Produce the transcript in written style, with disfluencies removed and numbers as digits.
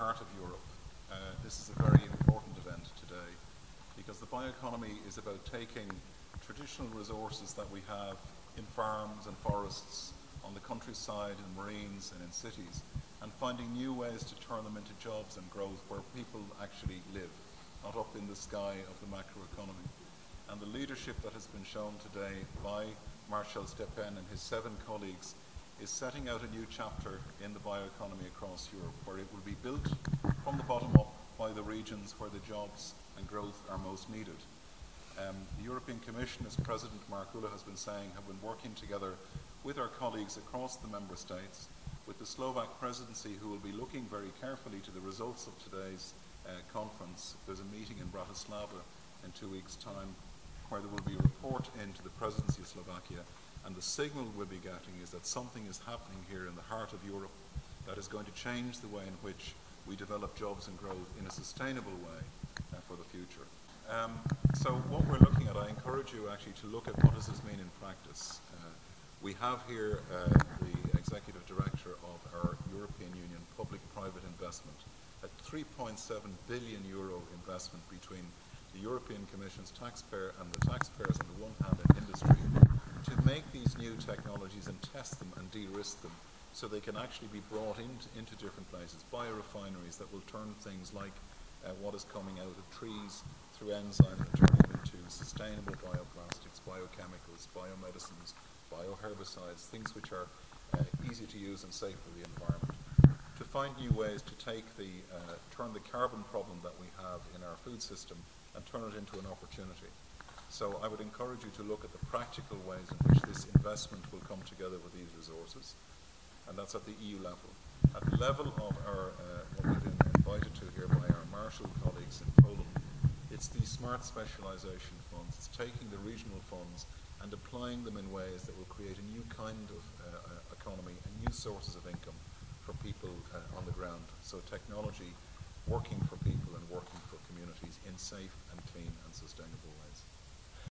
heart of Europe. This is a very important event today because the bioeconomy is about taking traditional resources that we have in farms and forests, on the countryside, in marines and in cities, and finding new ways to turn them into jobs and growth where people actually live, not up in the sky of the macroeconomy. And the leadership that has been shown today by Marshal Stepen and his 7 colleagues is setting out a new chapter in the bioeconomy across Europe, where it will be built from the bottom up by the regions where the jobs and growth are most needed. The European Commission, as President Mark Rutte has been saying, have been working together with our colleagues across the member states, with the Slovak presidency, who will be looking very carefully to the results of today's conference. There's a meeting in Bratislava in 2 weeks' time where there will be a report into the presidency of Slovakia, and the signal we'll be getting is that something is happening here in the heart of Europe that is going to change the way in which we develop jobs and growth in a sustainable way for the future. So what we're looking at, I encourage you actually to look at what does this mean in practice. We have here the Executive Director of our European Union Public-Private Investment, a €3.7 billion investment between the European Commission's taxpayer and the taxpayers on the one hand and industry to make these new technologies and test them and de-risk them so they can actually be brought into different places, biorefineries that will turn things like what is coming out of trees through enzyme and turn them into sustainable bioplastics, biochemicals, biomedicines, bioherbicides, things which are easy to use and safe for the environment. To find new ways to take turn the carbon problem that we have in our food system and turn it into an opportunity. So I would encourage you to look at the practical ways in which this investment will come together with these resources, and that's at the EU level. At the level of our, what we've been invited to here by our Marshall colleagues in Poland, it's the smart specialization funds. It's taking the regional funds and applying them in ways that will create a new kind of economy and new sources of income for people on the ground. So technology working for people and working for communities in safe and clean and sustainable ways.